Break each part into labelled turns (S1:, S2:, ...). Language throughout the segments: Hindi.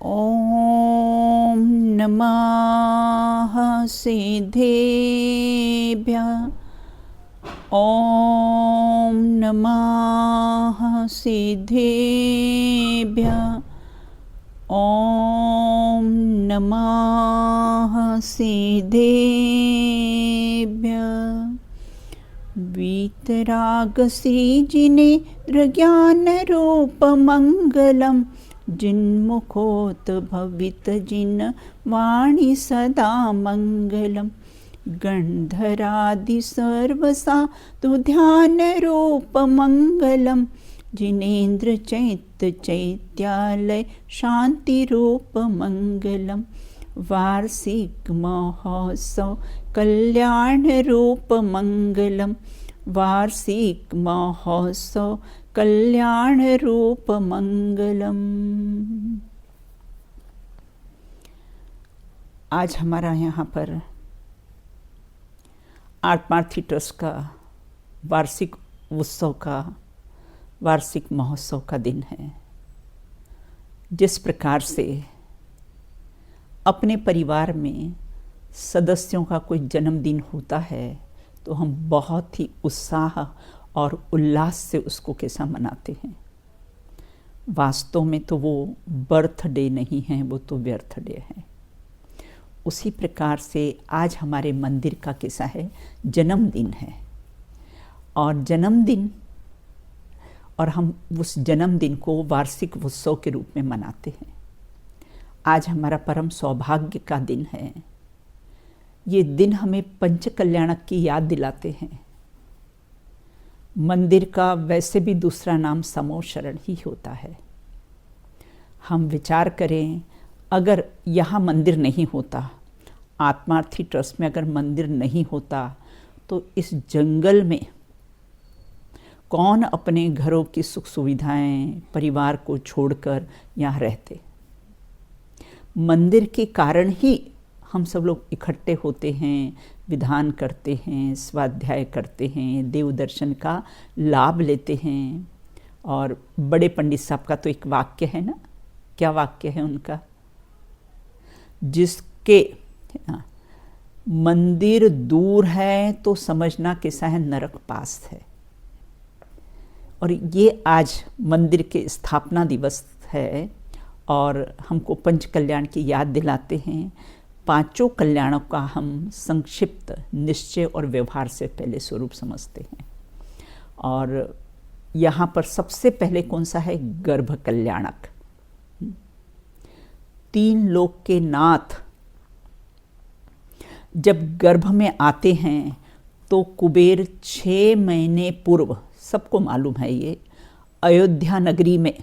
S1: ॐ नमः सिद्धेभ्यः। ॐ नमः सिद्धेभ्यः। ॐ नमः सिद्धेभ्यः। वीतरागसिजिनेन्द्र ज्ञानरूपमङ्गलं जिन्मुखोद्भवित जिन वाणी सदा मङ्गलं। गन्धरादि सर्वसाधु ध्यानरूपमङ्गलं जिनेन्द्र चैत्यालय शान्तिरूपमङ्गलं। वार्षिक महोत्सव कल्याणरूपमङ्गलं। वार्षिक महोत्सव कल्याणरूपमङ्गलम्। आज हमारा यहाँ पर आत्मार्थी ट्रस्ट का वार्षिक उत्सव का वार्षिक महोत्सव का दिन है। जिस प्रकार से अपने परिवार में सदस्यों का कोई जन्मदिन होता है तो हम बहुत ही उत्साह और उल्लास से उसको कैसा मनाते हैं। वास्तव में तो वो बर्थडे नहीं है, वो तो बर्थडे है। उसी प्रकार से आज हमारे मंदिर का कैसा है, जन्मदिन है। और जन्मदिन और हम उस जन्मदिन को वार्षिक उत्सव के रूप में मनाते हैं। आज हमारा परम सौभाग्य का दिन है। ये दिन हमें पंच कल्याणक की याद दिलाते हैं। मंदिर का वैसे भी दूसरा नाम समो शरण ही होता है। हम विचार करें, अगर यहाँ मंदिर नहीं होता, आत्मार्थी ट्रस्ट में अगर मंदिर नहीं होता, तो इस जंगल में कौन अपने घरों की सुख सुविधाएं, परिवार को छोड़कर यहाँ रहते। मंदिर के कारण ही हम सब लोग इकट्ठे होते हैं, विधान करते हैं, स्वाध्याय करते हैं, देव दर्शन का लाभ लेते हैं। और बड़े पंडित साहब का तो एक वाक्य है ना, क्या वाक्य है उनका, जिसके मंदिर दूर है तो समझना कैसा है, नरक पास है। और ये आज मंदिर के स्थापना दिवस है और हमको पंच कल्याण की याद दिलाते हैं। पांचों कल्याणों का हम संक्षिप्त निश्चय और व्यवहार से पहले स्वरूप समझते हैं। और यहाँ पर सबसे पहले कौन सा है, गर्भ कल्याणक। 3 लोक के नाथ जब गर्भ में आते हैं तो कुबेर 6 महीने पूर्व, सबको मालूम है ये, अयोध्या नगरी में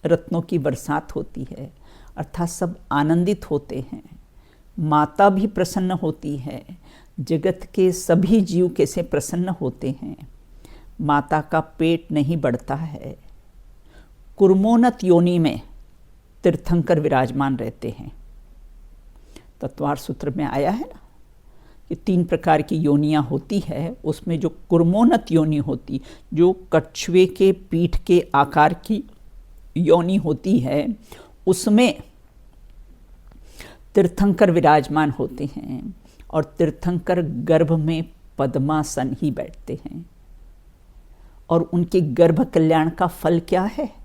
S1: रत्नों की बरसात होती है, अर्थात सब आनंदित होते हैं। माता भी प्रसन्न होती है। जगत के सभी जीव कैसे प्रसन्न होते हैं। माता का पेट नहीं बढ़ता है। कुर्मोन्नत योनि में तीर्थंकर विराजमान रहते हैं। तत्वार सूत्र में आया है ना कि 3 प्रकार की योनियां होती है। उसमें जो कुर्मोन्नत योनि होती, जो कछुए के पीठ के आकार की योनि होती है, उसमें तीर्थंकर विराजमान होते हैं। और तीर्थंकर गर्भ में पद्मासन ही बैठते हैं। और उनके गर्भ कल्याण का फल क्या है,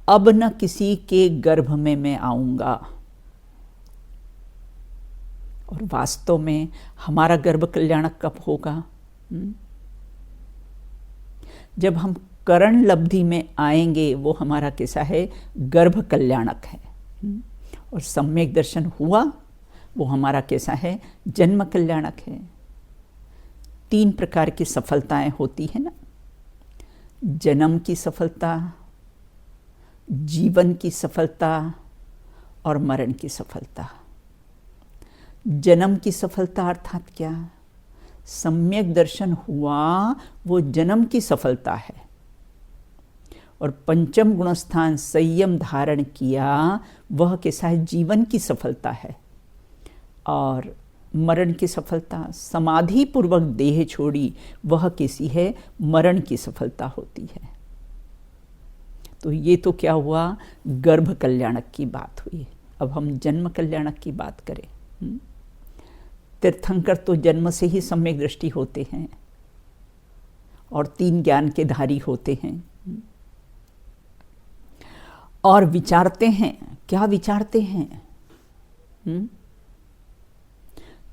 S1: अब न किसी के गर्भ में मैं आऊंगा। और वास्तव में हमारा गर्भ कल्याण कब होगा, जब हम करण लब्धि में आएंगे। वो हमारा कैसा है, गर्भ कल्याणक है। और सम्यक दर्शन हुआ, वो हमारा कैसा है, जन्म कल्याणक है। 3 प्रकार की सफलताएं होती है ना, जन्म की सफलता, जीवन की सफलता और मरण की सफलता। जन्म की सफलता अर्थात क्या, सम्यक दर्शन हुआ, वो जन्म की सफलता है। और पंचम गुणस्थान संयम धारण किया, वह कैसा है, जीवन की सफलता है। और मरण की सफलता, समाधि पूर्वक देह छोड़ी, वह कैसी है, मरण की सफलता होती है। तो ये तो क्या हुआ, गर्भ कल्याणक की बात हुई। अब हम जन्म कल्याणक की बात करें। तीर्थंकर तो जन्म से ही सम्यक दृष्टि होते हैं और 3 ज्ञान के धारी होते हैं और विचारते हैं। क्या विचारते हैं?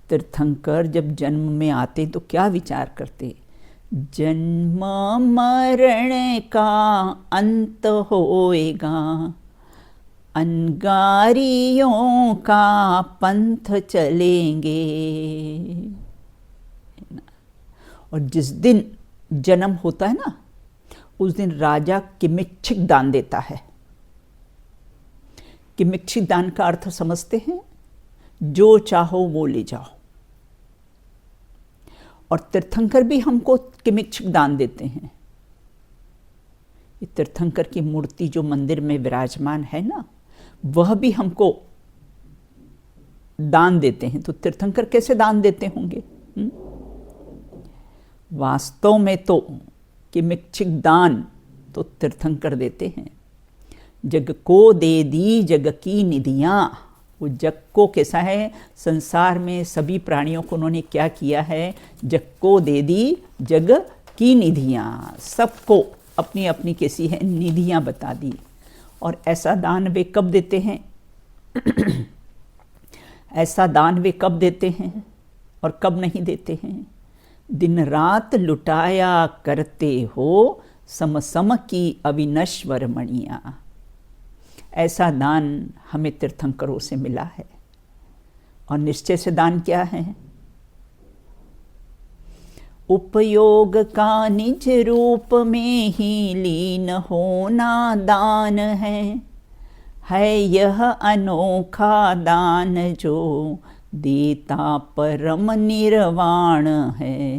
S1: तीर्थंकर जब जन्म में आते तो क्या विचार करते? जन्म मरण का अंत होएगा, अनगारियों का पंथ चलेंगे। और जिस दिन जन्म होता है ना, उस दिन राजा किमिच्छिक दान देता है। किमिच्छिक दान का अर्थ समझते हैं? जो चाहो वो ले जाओ। और तीर्थंकर भी हमको किमिच्छिक दान देते हैं। ये तीर्थंकर की मूर्ति जो मंदिर में विराजमान है ना, वह भी हमको दान देते हैं। तो तीर्थंकर कैसे दान देते होंगे? वास्तव में तो किमिच्छिक दान तो तीर्थंकर देते हैं। जग को दे दी जग की निधियां। वो जग को कैसा है? संसार में सभी प्राणियों को उन्होंने क्या किया है? जग को दे दी जग की निधियां। सबको अपनी अपनी कैसी है निधियां बता दी। और ऐसा दान वे कब देते हैं? ऐसा दान वे कब देते हैं और कब नहीं देते हैं? दिन रात लुटाया करते हो सम सम की अविनश्वर मणियां। ऐसा दान हमें तीर्थंकरों से मिला है। और निश्चय से दान क्या है? उपयोग का निज रूप में ही लीन होना दान है यह अनोखा दान जो देता परम निर्वाण है।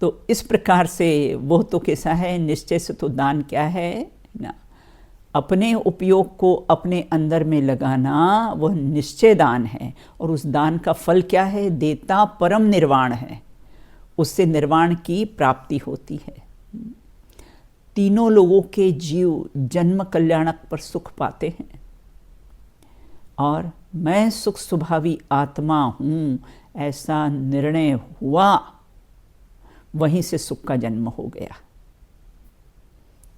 S1: तो इस प्रकार से वो तो कैसा है? निश्चय से तो दान क्या है ना, अपने उपयोग को अपने अंदर में लगाना, वह निश्चय दान है। और उस दान का फल क्या है? देता परम निर्वाण है। उससे निर्वाण की प्राप्ति होती है। तीनों लोगों के जीव जन्म कल्याणक पर सुख पाते हैं। और मैं सुख स्वभावी आत्मा हूँ ऐसा निर्णय हुआ, वहीं से सुख का जन्म हो गया।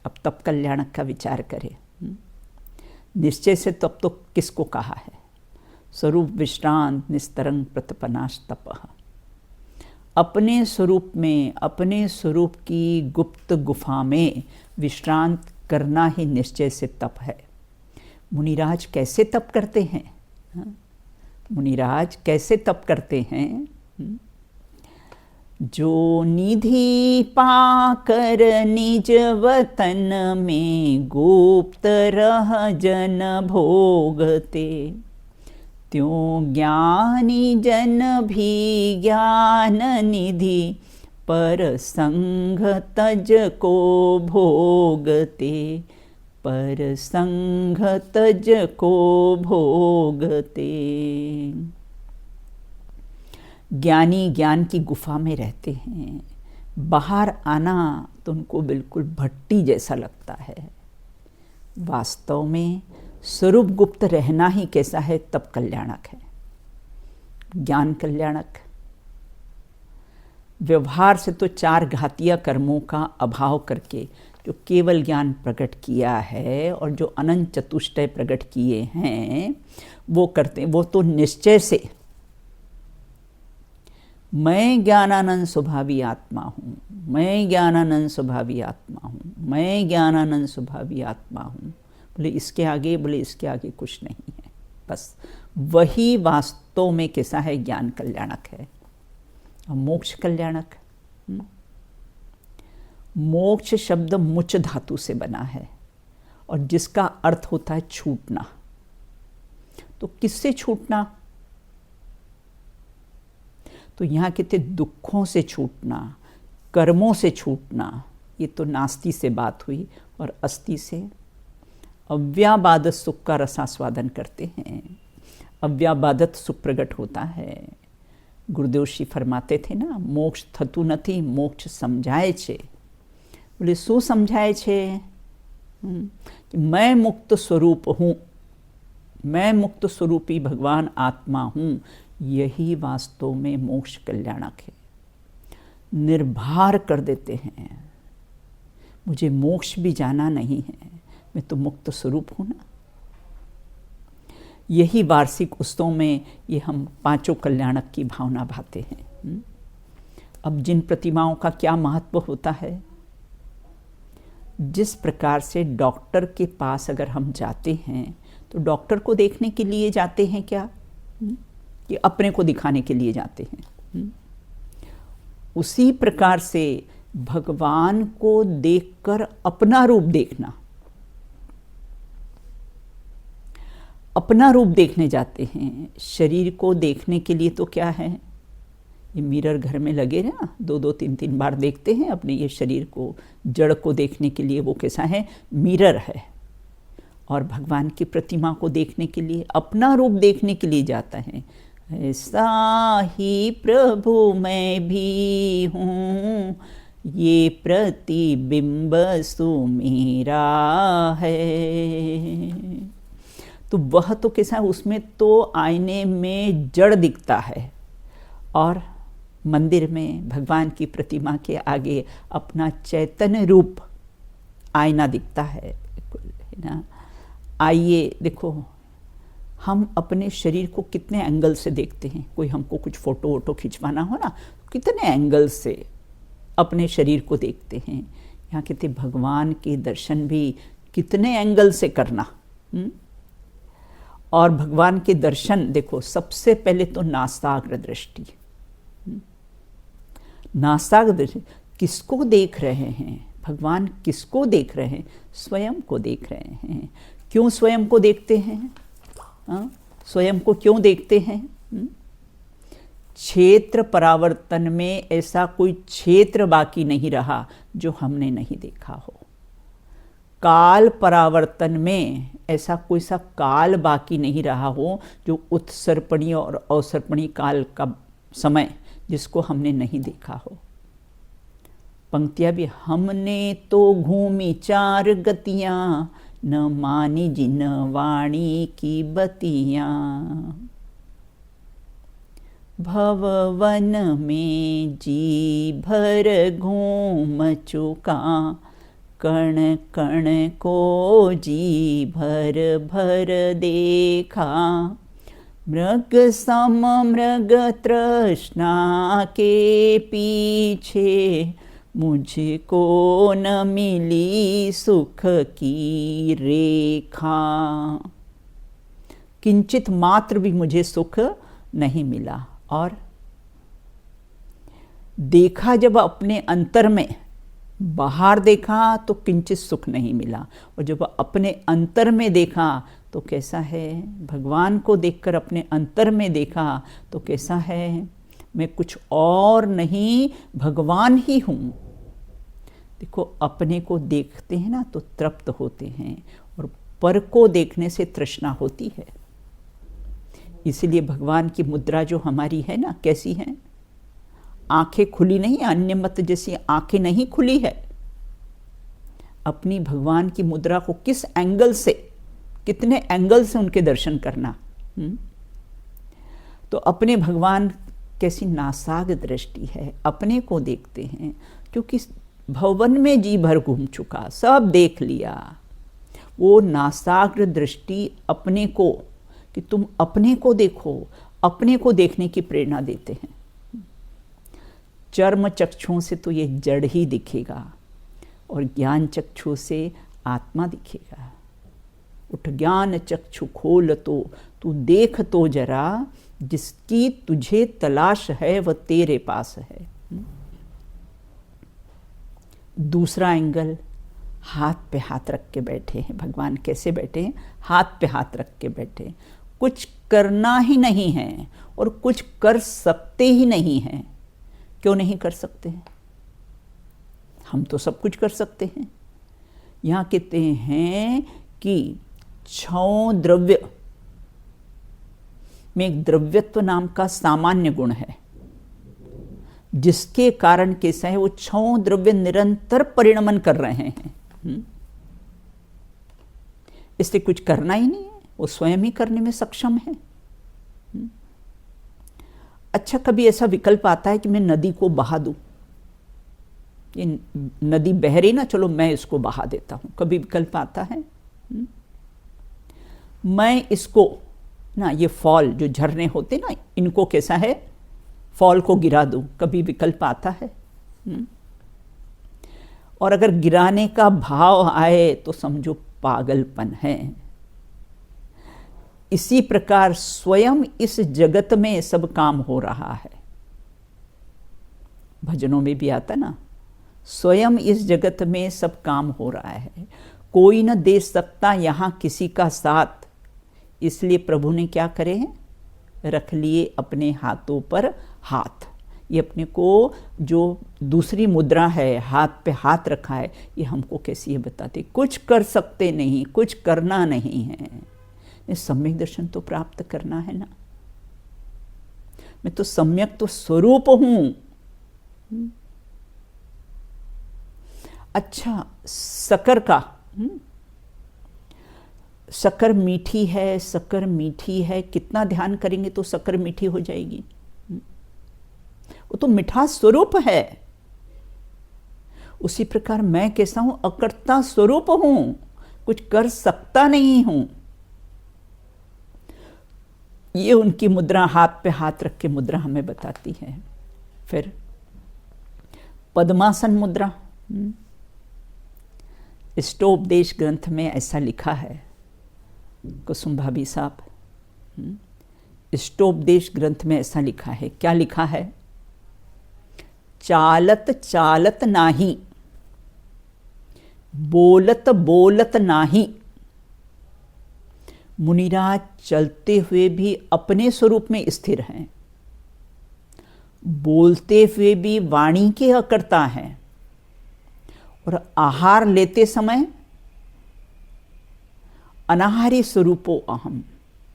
S1: अब तप कल्याणक का विचार करें। निश्चय से तप तो किसको कहा है? स्वरूप विश्रांत निस्तरंग प्रतपनाश तपः। अपने स्वरूप में, अपने स्वरूप की गुप्त गुफा में विश्रांत करना ही निश्चय से तप है। मुनिराज कैसे तप करते हैं? मुनिराज कैसे तप करते हैं? जो निधि पाकर निज वतन में गुप्त रह जन भोगते, त्यों ज्ञानी जन भी ज्ञान निधि पर संग तज को भोगते, पर संग तज को भोगते। ज्ञानी ज्ञान की गुफा में रहते हैं। बाहर आना तो उनको बिल्कुल भट्टी जैसा लगता है। वास्तव में स्वरूप गुप्त रहना ही कैसा है? तप कल्याणक है, ज्ञान कल्याणक। व्यवहार से तो 4 घातीय कर्मों का अभाव करके जो केवल ज्ञान प्रकट किया है और जो अनंत चतुष्टय प्रकट किए हैं वो करते हैं। वो तो निश्चय से मैं ज्ञानानंद स्वभावी आत्मा हूँ, मैं ज्ञानानंद स्वभावी आत्मा हूँ, मैं ज्ञानानंद स्वभावी आत्मा हूँ। बोले इसके आगे, बोले इसके आगे कुछ नहीं है। बस वही वास्तव में कैसा है? ज्ञान कल्याणक है। और मोक्ष कल्याणक, मोक्ष शब्द मुच धातु से बना है और जिसका अर्थ होता है छूटना। तो किससे छूटना? तो यहाँ कहते दुखों से छूटना, कर्मों से छूटना। ये तो नास्ति से बात हुई। और अस्ति से अव्याबादत सुख का रसास्वादन करते हैं। अव्याबादत सुख प्रकट होता है। गुरुदेव श्री फरमाते थे ना, मोक्ष थतु नथी मोक्ष समझाए छे। बोले શું સમજાય છે कि मैं मुक्त स्वरूप हूँ, मैं मुक्त स्वरूपी भगवान आत्मा हूँ, यही वास्तव में मोक्ष कल्याणक है। निर्भर कर देते हैं, मुझे मोक्ष भी जाना नहीं है, मैं तो मुक्त स्वरूप हूँ ना। यही वार्षिक उत्सव में ये हम पांचों कल्याणक की भावना भाते हैं। अब जिन प्रतिमाओं का क्या महत्व होता है, जिस प्रकार से डॉक्टर के पास अगर हम जाते हैं तो डॉक्टर को देखने के लिए जाते हैं क्या, कि अपने को दिखाने के लिए जाते हैं। उसी प्रकार से भगवान को देखकर अपना रूप देखना, अपना रूप देखने जाते हैं। शरीर को देखने के लिए तो क्या है, ये मिरर घर में लगे ना, 2-2, 3-3 बार देखते हैं अपने ये शरीर को। जड़ को देखने के लिए वो कैसा है, मिरर है। और भगवान की प्रतिमा को देखने के लिए, अपना रूप देखने के लिए जाता है। ऐसा ही प्रभु मैं भी हूँ, ये प्रतिबिंब सु मेरा है। तो वह तो कैसा है, उसमें तो आईने में जड़ दिखता है और मंदिर में भगवान की प्रतिमा के आगे अपना चैतन्य रूप आईना दिखता है ना। आइए देखो, हम अपने शरीर को कितने एंगल से देखते हैं। कोई हमको कुछ फोटो वोटो खिंचवाना हो ना, कितने एंगल से अपने शरीर को देखते हैं। यहाँ कहते भगवान के दर्शन भी कितने एंगल से करना। और भगवान के दर्शन देखो, सबसे पहले तो नासाग्र दृष्टि। नासाग्र दृष्टि, किसको देख रहे हैं भगवान, किसको देख रहे हैं, स्वयं को देख रहे हैं। क्यों स्वयं को देखते हैं, स्वयं को क्यों देखते हैं। क्षेत्र परावर्तन में ऐसा कोई क्षेत्र बाकी नहीं रहा जो हमने नहीं देखा हो। काल परावर्तन में ऐसा कोई सा काल बाकी नहीं रहा हो जो उत्सर्पणी और अवसर्पणी काल का समय जिसको हमने नहीं देखा हो। पंक्तियां भी, हमने तो घूमी 4 गतियां, न मानी जिन वाणी की बतियां। भववन में जी भर घूम चुका, कण कण को जी भर भर देखा। मृग सम मृग तृष्णा के पीछे, मुझको न मिली सुख की रेखा। किंचित मात्र भी मुझे सुख नहीं मिला। और देखा जब अपने अंतर में, बाहर देखा तो किंचित सुख नहीं मिला, और जब अपने अंतर में देखा तो कैसा है, भगवान को देखकर अपने अंतर में देखा तो कैसा है, मैं कुछ और नहीं भगवान ही हूँ। देखो, अपने को देखते हैं ना तो तृप्त होते हैं, और पर को देखने से तृष्णा होती है। इसलिए भगवान की मुद्रा जो हमारी है ना, कैसी है, आंखें खुली नहीं, अन्य मत जैसी आंखें नहीं खुली है। अपनी भगवान की मुद्रा को किस एंगल से, कितने एंगल से उनके दर्शन करना। तो अपने भगवान कैसी नासाग्र दृष्टि है, अपने को देखते हैं। क्योंकि भवन में जी भर घूम चुका, सब देख लिया। वो नासाग्र दृष्टि अपने को, कि तुम अपने को देखो, अपने को देखने की प्रेरणा देते हैं। चर्म चक्षुओं से तो ये जड़ ही दिखेगा, और ज्ञान चक्षु से आत्मा दिखेगा। उठ ज्ञान चक्षु खोल तो तू देख तो जरा, जिसकी तुझे तलाश है वह तेरे पास है। दूसरा एंगल, हाथ पे हाथ रख के बैठे हैं भगवान। कैसे बैठे हैं, हाथ पे हाथ रख के बैठे। कुछ करना ही नहीं है और कुछ कर सकते ही नहीं हैं। क्यों नहीं कर सकते हैं, हम तो सब कुछ कर सकते हैं। यहाँ कहते हैं कि 6 द्रव्य में एक द्रव्यत्व नाम का सामान्य गुण है। जिसके कारण कैसा है, वो छौ द्रव्य निरंतर परिणमन कर रहे हैं। इसलिए कुछ करना ही नहीं है, वो स्वयं ही करने में सक्षम है। अच्छा, कभी ऐसा विकल्प आता है कि मैं नदी को बहा दूं, ये नदी बह रही ना, चलो मैं इसको बहा देता हूं, कभी विकल्प आता है? मैं इसको ना, ये फॉल जो झरने होते ना, इनको कैसा है, फॉल को गिरा दूं, कभी विकल्प आता है? और अगर गिराने का भाव आए तो समझो पागलपन है। इसी प्रकार स्वयं इस जगत में सब काम हो रहा है। भजनों में भी आता ना, स्वयं इस जगत में सब काम हो रहा है, कोई न दे सकता यहाँ किसी का साथ। इसलिए प्रभु ने क्या करे हैं, रख लिए अपने हाथों पर हाथ। ये अपने को जो दूसरी मुद्रा है, हाथ पे हाथ रखा है, ये हमको कैसी है बताते, कुछ कर सकते नहीं, कुछ करना नहीं है, सम्यक दर्शन तो प्राप्त करना है ना। मैं तो सम्यक तो स्वरूप हूं। अच्छा, शक्कर का, शक्कर मीठी है, शक्कर मीठी है, कितना ध्यान करेंगे तो शक्कर मीठी हो जाएगी। वो तो मिठास स्वरूप है। उसी प्रकार मैं कैसा हूं, अकर्ता स्वरूप हूं, कुछ कर सकता नहीं हूं। ये उनकी मुद्रा, हाथ पे हाथ रख के मुद्रा हमें बताती है। फिर पद्मासन मुद्रा, इष्टोपदेश ग्रंथ में ऐसा लिखा है, कुसुम भाभी साहब, इष्टोपदेश ग्रंथ में ऐसा लिखा है। क्या लिखा है? चालत चालत नाही, बोलत बोलत नाही। मुनिराज चलते हुए भी अपने स्वरूप में स्थिर हैं, बोलते हुए भी वाणी के अकर्ता हैं, और आहार लेते समय अनाहारी स्वरूपो अहम,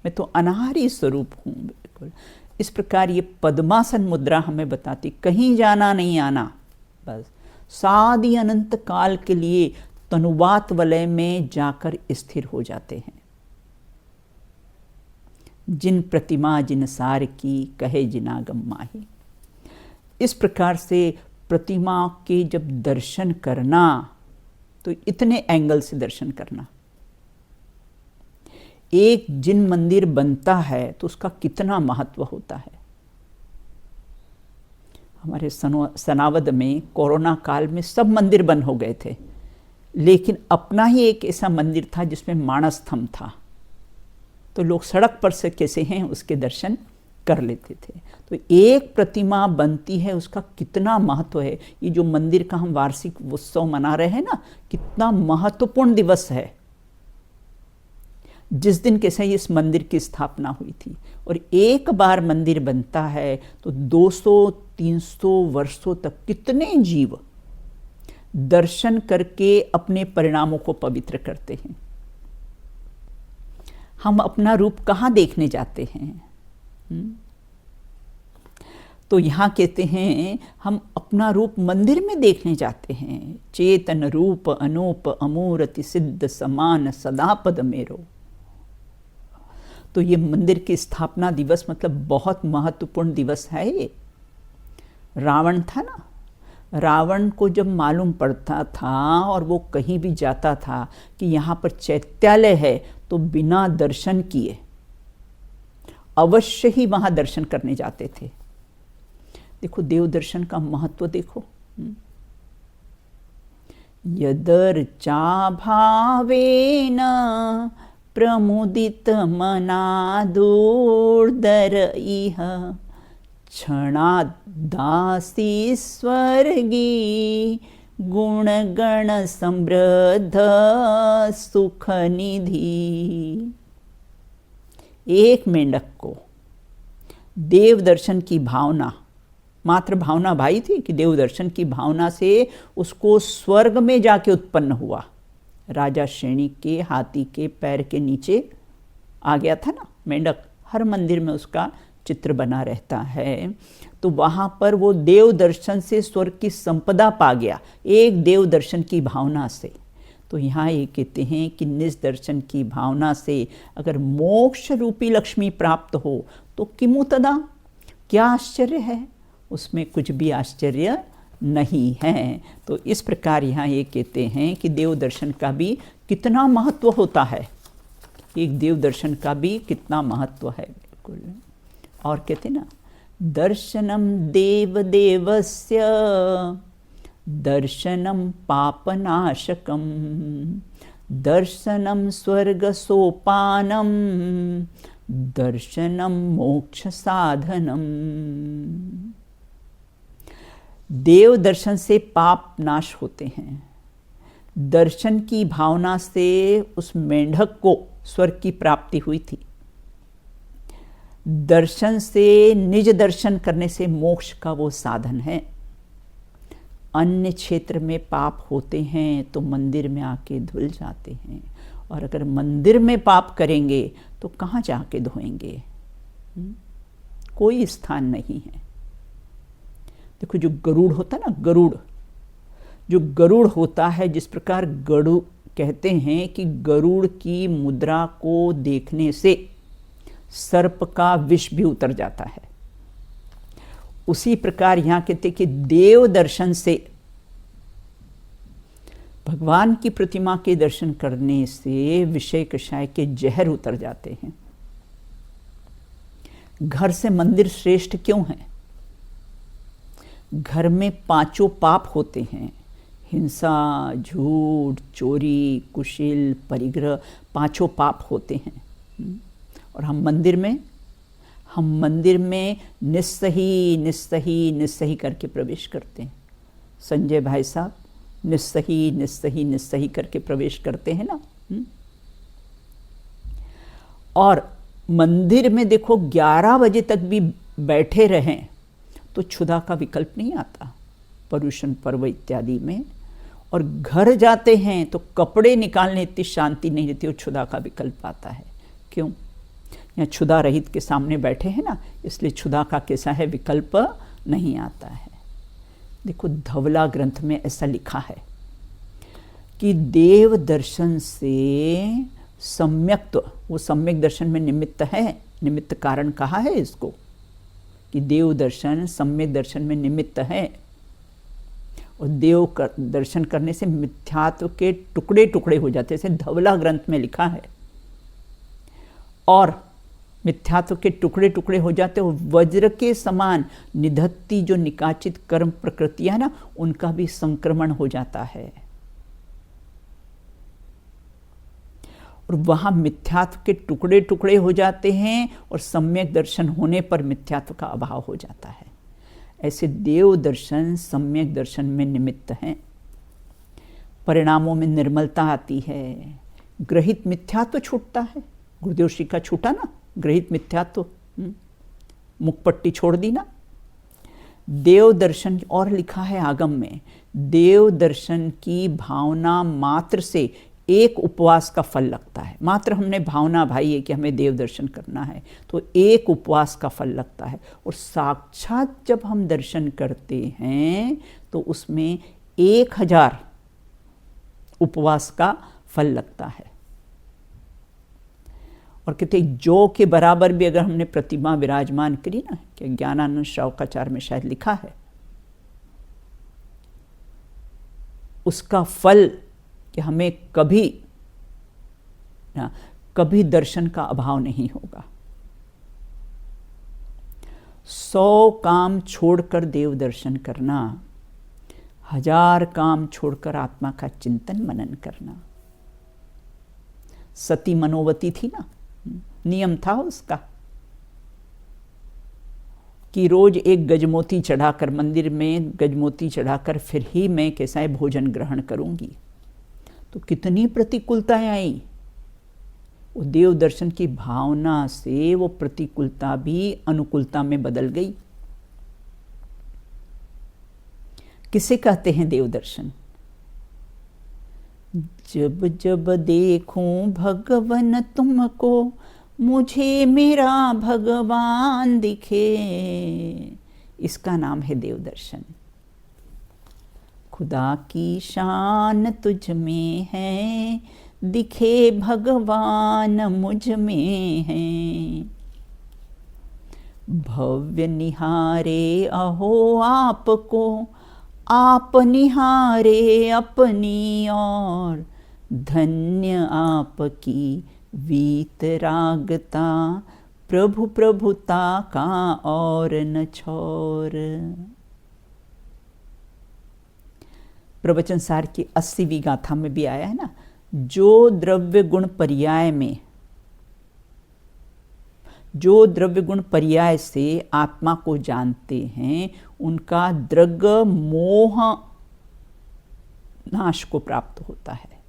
S1: मैं तो अनाहारी स्वरूप हूं। बिल्कुल इस प्रकार ये पद्मासन मुद्रा हमें बताती, कहीं जाना नहीं आना, बस सादी अनंत काल के लिए तनुवात वलय में जाकर स्थिर हो जाते हैं। जिन प्रतिमा जिन सार की, कहे जिनागम माही। इस प्रकार से प्रतिमा के जब दर्शन करना, तो इतने एंगल से दर्शन करना। एक जिन मंदिर बनता है तो उसका कितना महत्व होता है। हमारे सनावद में कोरोना काल में सब मंदिर बंद हो गए थे, लेकिन अपना ही एक ऐसा मंदिर था जिसमें मानस स्तंभ था, तो लोग सड़क पर से कैसे हैं उसके दर्शन कर लेते थे। तो एक प्रतिमा बनती है, उसका कितना महत्व है। ये जो मंदिर का हम वार्षिक उत्सव मना रहे हैं ना, कितना महत्वपूर्ण दिवस है। जिस दिन कैसे इस मंदिर की स्थापना हुई थी, और एक बार मंदिर बनता है तो 200-300 वर्षों तक कितने जीव दर्शन करके अपने परिणामों को पवित्र करते हैं। हम अपना रूप कहाँ देखने जाते हैं? तो यहाँ कहते हैं हम अपना रूप मंदिर में देखने जाते हैं। चेतन रूप अनूप अमूर्ति सिद्ध समान सदा पद मेरो। तो ये मंदिर की स्थापना दिवस मतलब बहुत महत्वपूर्ण दिवस है। ये रावण था ना, रावण को जब मालूम पड़ता था और वो कहीं भी जाता था कि यहाँ पर चैत्यालय है, तो बिना दर्शन किए अवश्य ही वहाँ दर्शन करने जाते थे। देखो देव दर्शन का महत्व देखो। यदर्चा भावेन प्रमुदित मना दूर्धर इह क्षणादासी स्वर्गी गुणगण समृद्ध सुख निधि। एक मेंढक को देव दर्शन की भावना, मात्र भावना भाई थी कि देव दर्शन की भावना से उसको स्वर्ग में जाके उत्पन्न हुआ। राजा श्रेणी के हाथी के पैर के नीचे आ गया था ना मेंढक, हर मंदिर में उसका चित्र बना रहता है, तो वहाँ पर वो देव दर्शन से स्वर्ग की संपदा पा गया, एक देव दर्शन की भावना से। तो यहाँ ये कहते हैं कि निज दर्शन की भावना से अगर मोक्ष रूपी लक्ष्मी प्राप्त हो तो किमु तदा, क्या आश्चर्य है, उसमें कुछ भी आश्चर्य नहीं है। तो इस प्रकार यहाँ ये कहते हैं कि देव दर्शन का भी कितना महत्व होता है, एक देव दर्शन का भी कितना महत्व है। बिल्कुल। और कहते ना, दर्शनम देव देवस्य दर्शनम पापनाशकम दर्शनम स्वर्ग सोपानम दर्शनम मोक्ष साधनम। देव दर्शन से पाप नाश होते हैं, दर्शन की भावना से उस मेंढक को स्वर्ग की प्राप्ति हुई थी, दर्शन से निज दर्शन करने से मोक्ष का वो साधन है। अन्य क्षेत्र में पाप होते हैं तो मंदिर में आके धुल जाते हैं, और अगर मंदिर में पाप करेंगे तो कहाँ जाके धोएंगे, कोई स्थान नहीं है। देखो जो गरुड़ होता है ना, गरुड़, जो गरुड़ होता है, जिस प्रकार गरुड़ कहते हैं कि गरुड़ की मुद्रा को देखने से सर्प का विष भी उतर जाता है, उसी प्रकार यहाँ कहते कि देव दर्शन से, भगवान की प्रतिमा के दर्शन करने से विषय कषाय के जहर उतर जाते हैं। घर से मंदिर श्रेष्ठ क्यों है? घर में पांचों पाप होते हैं, हिंसा, झूठ, चोरी, कुशील, परिग्रह, पांचों पाप होते हैं। और हम मंदिर में निस्सही निस्सही निस्सही करके प्रवेश करते हैं। संजय भाई साहब निस्सही निस्सही निस्सही करके प्रवेश करते हैं ना। और मंदिर में देखो 11 बजे तक भी बैठे रहें तो क्षुधा का विकल्प नहीं आता, पर्युषण पर्व इत्यादि में। और घर जाते हैं तो कपड़े निकालने इतनी शांति नहीं रहती, और क्षुधा का विकल्प आता है। क्यों? यहाँ क्षुधा रहित के सामने बैठे हैं ना, इसलिए क्षुधा का कैसा है, विकल्प नहीं आता है। देखो धवला ग्रंथ में ऐसा लिखा है कि देव दर्शन से सम्यक्त्व, वो सम्यक दर्शन में निमित्त है, निमित्त कारण कहा है इसको कि देव दर्शन सम्यक दर्शन में निमित्त है। और देव दर्शन करने से मिथ्यात्व के टुकड़े टुकड़े हो जाते हैं, जैसे धवला ग्रंथ में लिखा है। और मिथ्यात्व के टुकड़े टुकड़े हो जाते हैं, वज्र के समान निधत्ती जो निकाचित कर्म प्रकृतियां ना, उनका भी संक्रमण हो जाता है। और वहां मिथ्यात्व के टुकड़े टुकड़े हो जाते हैं, और सम्यक दर्शन होने पर मिथ्यात्व का अभाव हो जाता है। ऐसे देव दर्शन सम्यक दर्शन में निमित्त हैं। परिणामों में निर्मलता आती है, ग्रहित मिथ्यात्व छूटता है। गुरुदेव श्री का छूटा ना ग्रहित मिथ्यात्व, मुखपट्टी छोड़ दी ना। देव दर्शन, और लिखा है आगम में, देव दर्शन की भावना मात्र से एक उपवास का फल लगता है। मात्र हमने भावना भाई है कि हमें देव दर्शन करना है, तो एक उपवास का फल लगता है। और साक्षात जब हम दर्शन करते हैं तो उसमें 1000 उपवास का फल लगता है। और कहते जो के बराबर भी अगर हमने प्रतिमा विराजमान करी ना, कि ज्ञानानंद श्रावकाचार्य में शायद लिखा है, उसका फल कि हमें कभी दर्शन का अभाव नहीं होगा। 100 काम छोड़कर देव दर्शन करना, 1000 काम छोड़कर आत्मा का चिंतन मनन करना। सती मनोवती थी ना, नियम था उसका कि रोज एक गजमोती चढ़ाकर, मंदिर में गजमोती चढ़ाकर फिर ही मैं कैसा है भोजन ग्रहण करूंगी। तो कितनी प्रतिकूलताएं आई, वो देव दर्शन की भावना से वो प्रतिकूलता भी अनुकूलता में बदल गई। किसे कहते हैं देव दर्शन? जब जब देखूं भगवन तुमको मुझे मेरा भगवान दिखे, इसका नाम है देव दर्शन। खुदा की शान तुझ में है, दिखे भगवान मुझ में है। भव्य निहारे अहो आपको, आप निहारे अपनी ओर। धन्य आपकी वीतरागता, प्रभु प्रभुता का और न छोर। प्रवचन सार की 80वीं गाथा में भी आया है ना, जो द्रव्य गुण पर्याय में, जो द्रव्य गुण पर्याय से आत्मा को जानते हैं, उनका दृग मोह नाश को प्राप्त होता है।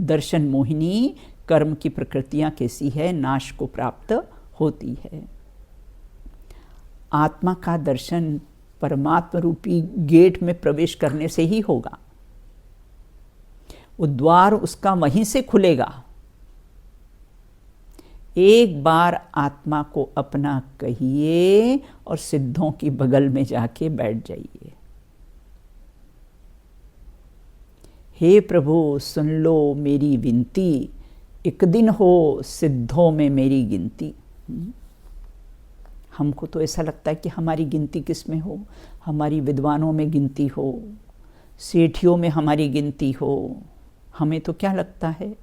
S1: दर्शन मोहिनी, कर्म की प्रकृतियां कैसी है, नाश को प्राप्त होती है। आत्मा का दर्शन परमात्मा रूपी गेट में प्रवेश करने से ही होगा। वो द्वार उसका वहीं से खुलेगा। एक बार आत्मा को अपना कहिए और सिद्धों की बगल में जाके बैठ जाइए। हे प्रभु सुन लो मेरी विनती, एक दिन हो सिद्धों में मेरी गिनती। हमको तो ऐसा लगता है कि हमारी गिनती किस में हो, हमारी विद्वानों में गिनती हो, सेठियों में हमारी गिनती हो। हमें तो क्या लगता है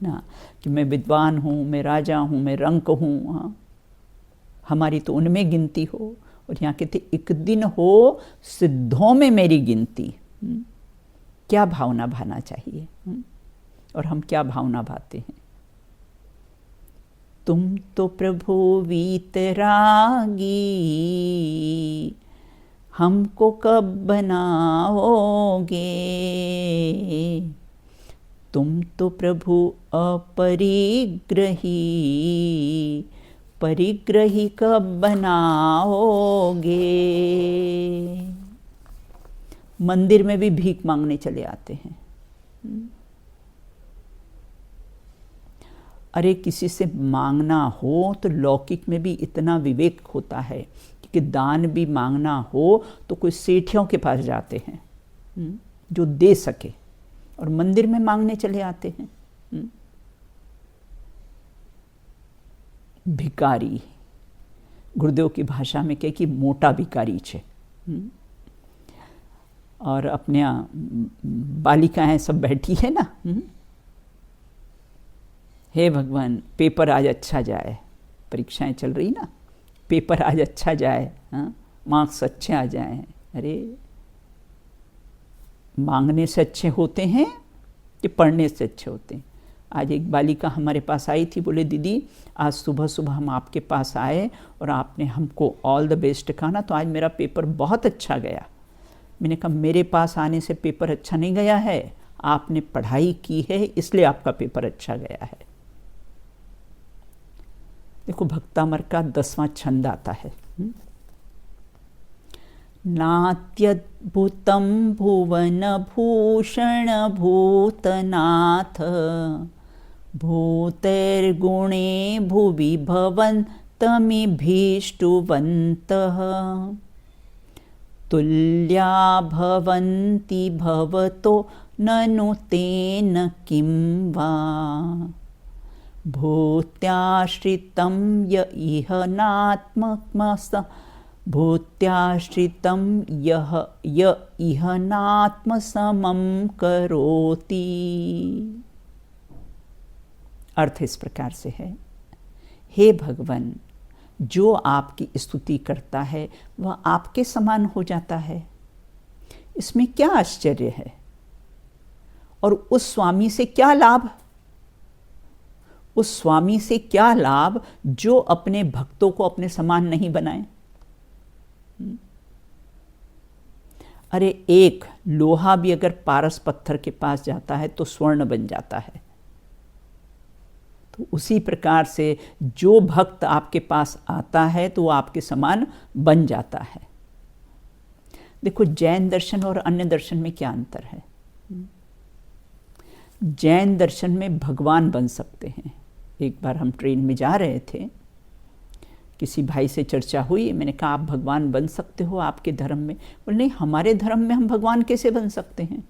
S1: ना कि मैं विद्वान हूँ, मैं राजा हूँ, मैं रंक हूँ। हाँ, हमारी तो उनमें गिनती हो। और यहाँ कहते एक दिन हो सिद्धों में मेरी गिनती। क्या भावना भाना चाहिए, और हम क्या भावना भाते हैं। तुम तो प्रभु वीतरागी, हमको कब बनाओगे। तुम तो प्रभु अपरिग्रही, परिग्रही कब बनाओगे। मंदिर में भी भीख मांगने चले आते हैं। अरे किसी से मांगना हो तो लौकिक में भी इतना विवेक होता है कि दान भी मांगना हो तो कोई सेठियों के पास जाते हैं जो दे सके, और मंदिर में मांगने चले आते हैं। भिकारी, गुरुदेव की भाषा में कहे कि मोटा भिकारी छे। और अपने बालिकाएं सब बैठी है ना, हे भगवान पेपर आज अच्छा जाए, परीक्षाएं चल रही ना, पेपर आज अच्छा जाए, हाँ मार्क्स अच्छे आ जाए। अरे मांगने से अच्छे होते हैं कि पढ़ने से अच्छे होते हैं। आज एक बालिका हमारे पास आई थी, बोले दीदी आज सुबह सुबह हम आपके पास आए और आपने हमको ऑल द बेस्ट कहा ना, तो आज मेरा पेपर बहुत अच्छा गया। मैंने कहा मेरे पास आने से पेपर अच्छा नहीं गया है, आपने पढ़ाई की है इसलिए आपका पेपर अच्छा गया है। देखो भक्तामर का 10वां छंद आता है। नात्यद्भुतं भुवन भूषण भूतनाथ, भूतैर्गुणे भुवि भवन्तमिभीष्टुवन्तः। तुल्या भवन्ति भवतो ननु तेन किं वा। भूत्याश्रितं य इह नात्मकमस, भूत्याश्रितं य इह नात्मसमं करोति। अर्थ इस प्रकार से है, हे भगवान जो आपकी स्तुति करता है वह आपके समान हो जाता है, इसमें क्या आश्चर्य है। और उस स्वामी से क्या लाभ, उस स्वामी से क्या लाभ जो अपने भक्तों को अपने समान नहीं बनाए। अरे एक लोहा भी अगर पारस पत्थर के पास जाता है तो स्वर्ण बन जाता है। तो उसी प्रकार से जो भक्त आपके पास आता है तो वो आपके समान बन जाता है। देखो जैन दर्शन और अन्य दर्शन में क्या अंतर है। जैन दर्शन में भगवान बन सकते हैं, एक बार हम ट्रेन में जा रहे थे, किसी भाई से चर्चा हुई, मैंने कहा आप भगवान बन सकते हो आपके धर्म में? बोले नहीं, हमारे धर्म में हम भगवान कैसे बन सकते हैं,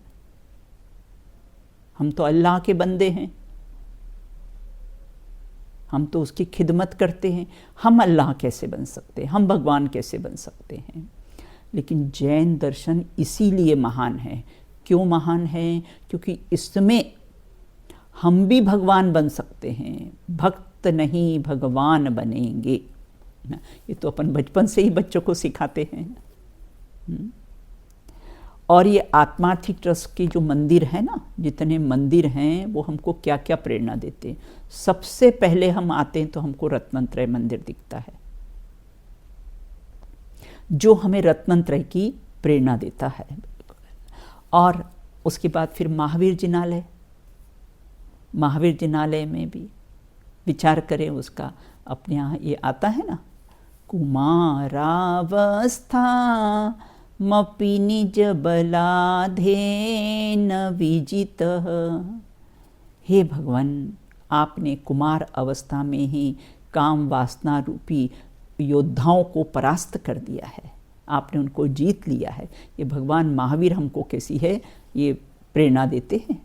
S1: हम तो अल्लाह के बंदे हैं, हम तो उसकी खिदमत करते हैं, हम अल्लाह कैसे बन सकते हैं, हम भगवान कैसे बन सकते हैं। लेकिन जैन दर्शन इसीलिए महान है। क्यों महान है? क्योंकि इसमें हम भी भगवान बन सकते हैं, भक्त नहीं भगवान बनेंगे। ये तो अपन बचपन से ही बच्चों को सिखाते हैं। और ये आत्मार्थी ट्रस्ट के जो मंदिर है ना, जितने मंदिर हैं वो हमको क्या क्या प्रेरणा देते हैं। सबसे पहले हम आते हैं तो हमको रत्नत्रय मंदिर दिखता है, जो हमें रत्नत्रय की प्रेरणा देता है। और उसके बाद फिर महावीर जिनालय, महावीर जिनालय में भी विचार करें उसका, अपने यहाँ ये आता है ना, कुमारावस्था मपि निज बलाधेन विजित। हे भगवान, आपने कुमार अवस्था में ही काम वासना रूपी योद्धाओं को परास्त कर दिया है, आपने उनको जीत लिया है। ये भगवान महावीर हमको कैसी है ये प्रेरणा देते हैं।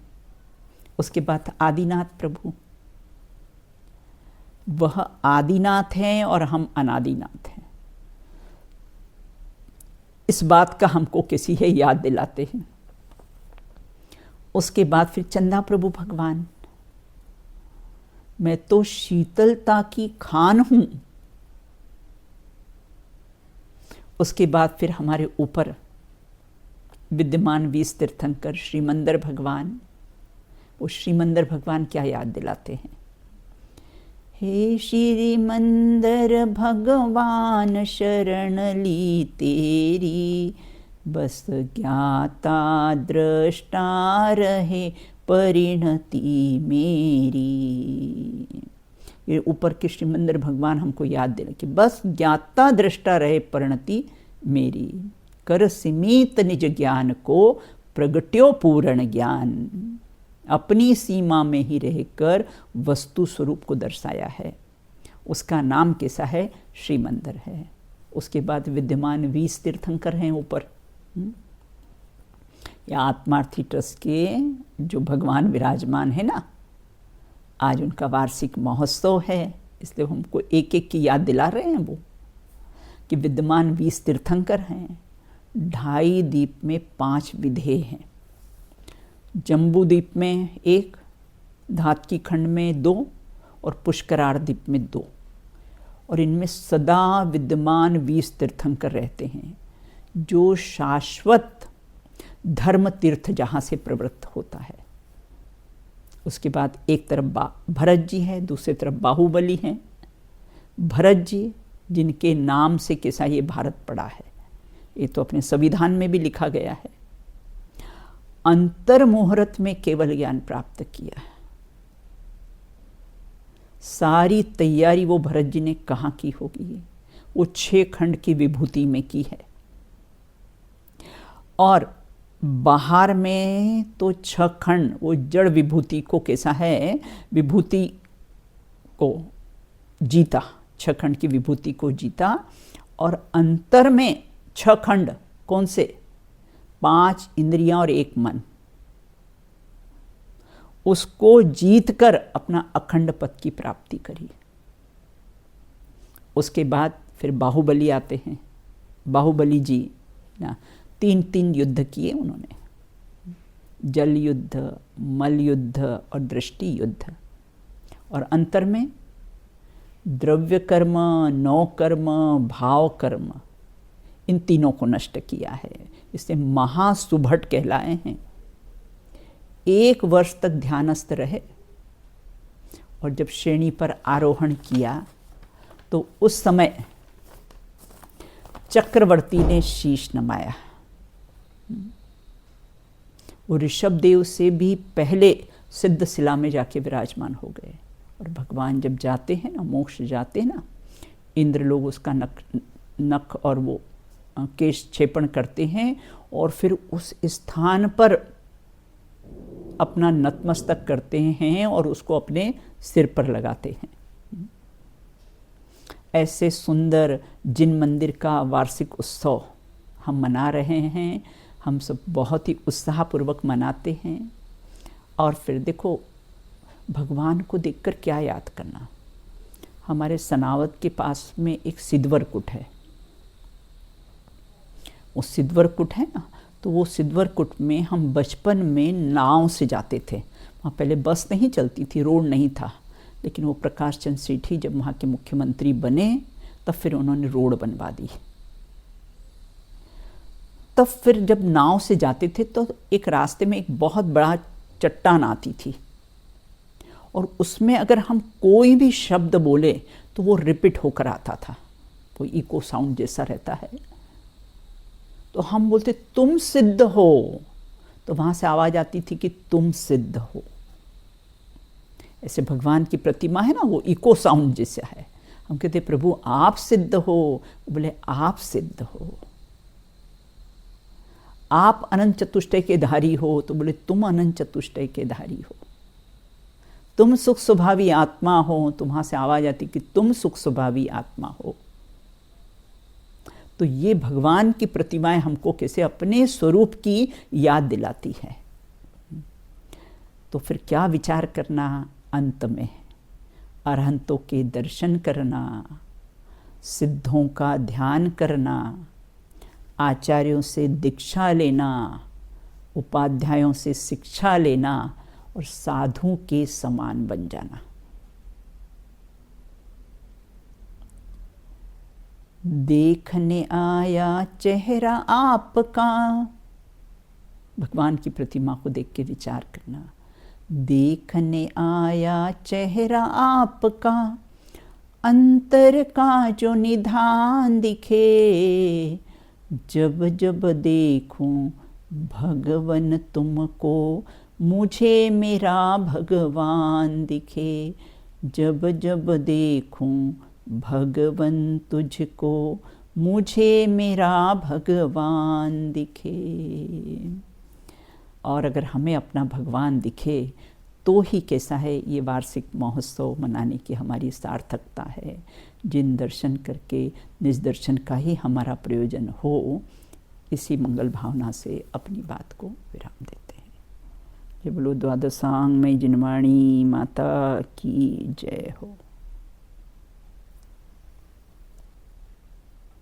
S1: उसके बाद आदिनाथ प्रभु, वह आदिनाथ हैं और हम अनादिनाथ हैं, इस बात का हमको कैसी है याद दिलाते हैं। उसके बाद फिर चंदा प्रभु भगवान, मैं तो शीतलता की खान हूं। उसके बाद फिर हमारे ऊपर विद्यमान 20 तीर्थंकर श्रीमंदर भगवान, वो श्रीमंदर भगवान क्या याद दिलाते हैं? हे श्रीमंदर भगवान शरण ली तेरी, बस ज्ञाता दृष्टा रहे परिणति मेरी। ये ऊपर के श्रीमंदर भगवान हमको याद देना कि बस ज्ञाता दृष्टा रहे परिणति मेरी, कर सीमित निज ज्ञान को प्रगट्यो पूर्ण ज्ञान। अपनी सीमा में ही रहकर वस्तु स्वरूप को दर्शाया है, उसका नाम कैसा है? श्रीमंदर है। उसके बाद विद्यमान 20 तीर्थंकर हैं ऊपर। या आत्मार्थी ट्रस्ट के जो भगवान विराजमान है ना, आज उनका वार्षिक महोत्सव है, इसलिए हमको एक एक की याद दिला रहे हैं वो कि विद्यमान 20 तीर्थंकर हैं। 2.5 द्वीप में 5 विधेय हैं, जम्बू द्वीप में 1, धातकी खंड में 2 और पुष्करार द्वीप में 2। और इनमें सदा विद्यमान 20 तीर्थंकर रहते हैं, जो शाश्वत धर्म तीर्थ जहाँ से प्रवृत्त होता है। उसके बाद एक तरफ भरत जी है, दूसरी तरफ बाहुबली हैं। भरत जी जिनके नाम से कैसा ये भारत पड़ा है, ये तो अपने संविधान में भी लिखा गया है। अंतर मुहूर्त में केवल ज्ञान प्राप्त किया है। सारी तैयारी वो भरत जी ने कहाँ की होगी? वो 6 खंड की विभूति में की है। और बाहर में तो 6 खंड वो जड़ विभूति को कैसा है, विभूति को जीता, 6 खंड की विभूति को जीता। और अंतर में 6 खंड कौन से? 5 इंद्रियां और 1 मन, उसको जीत कर अपना अखंड पद की प्राप्ति करी। उसके बाद फिर बाहुबली आते हैं। बाहुबली जी ना 3 युद्ध किए उन्होंने, जल युद्ध, मल युद्ध और दृष्टि युद्ध। और अंतर में द्रव्य कर्म, नौ कर्म, भाव कर्म, इन तीनों को नष्ट किया है। इससे महासुभट कहलाए हैं। 1 वर्ष तक ध्यानस्थ रहे और जब श्रेणी पर आरोहण किया तो उस समय चक्रवर्ती ने शीश नमाया। वो ऋषभदेव से भी पहले सिद्ध शिला में जाके विराजमान हो गए। और भगवान जब जाते हैं ना, मोक्ष जाते हैं ना, इंद्र लोग उसका नख और वो केश छेपण करते हैं और फिर उस स्थान पर अपना नतमस्तक करते हैं और उसको अपने सिर पर लगाते हैं। ऐसे सुंदर जिन मंदिर का वार्षिक उत्सव हम मना रहे हैं, हम सब बहुत ही उत्साहपूर्वक मनाते हैं। और फिर देखो, भगवान को देखकर क्या याद करना। हमारे सनावद के पास में एक सिद्धवर कुट है। वो सिद्धवर कुट है ना, तो वो सिद्धवर कुट में हम बचपन में नाव से जाते थे। वहाँ पहले बस नहीं चलती थी, रोड नहीं था, लेकिन वो प्रकाश चंद्र सेठी जब वहाँ के मुख्यमंत्री बने तब फिर उन्होंने रोड बनवा दी। तब फिर जब नाव से जाते थे तो एक रास्ते में एक बहुत बड़ा चट्टान आती थी, और उसमें अगर हम कोई भी शब्द बोले तो वो रिपीट होकर आता था, वो इको साउंड जैसा रहता है। तो हम बोलते तुम सिद्ध हो, तो वहाँ से आवाज़ आती थी कि तुम सिद्ध हो। ऐसे भगवान की प्रतिमा है ना, वो इको साउंड जैसा है। हम कहते प्रभु आप सिद्ध हो, बोले आप सिद्ध हो। आप अनंत चतुष्टय के धारी हो, तो बोले तुम अनंत चतुष्टय के धारी हो। तुम सुख स्वभावी आत्मा हो, तो वहाँ से आवाज़ आती कि तुम सुख स्वभावी आत्मा हो। तो ये भगवान की प्रतिमाएं हमको कैसे अपने स्वरूप की याद दिलाती है। तो फिर क्या विचार करना अंत में? अरहंतों के दर्शन करना, सिद्धों का ध्यान करना, आचार्यों से दीक्षा लेना, उपाध्यायों से शिक्षा लेना और साधु के समान बन जाना। देखने आया चेहरा आपका, भगवान की प्रतिमा को देख के विचार करना। देखने आया चेहरा आपका, अंतर का जो निधान दिखे, जब जब देखूं भगवन तुमको, मुझे मेरा भगवान दिखे। जब जब देखूं भगवन तुझको, मुझे मेरा भगवान दिखे। और अगर हमें अपना भगवान दिखे तो ही कैसा है ये वार्षिक महोत्सव मनाने की हमारी सार्थकता है। जिन दर्शन करके निज दर्शन का ही हमारा प्रयोजन हो, इसी मंगल भावना से अपनी बात को विराम देते हैं। जय बोलो द्वादशांग में जिनवाणी माता की जय हो।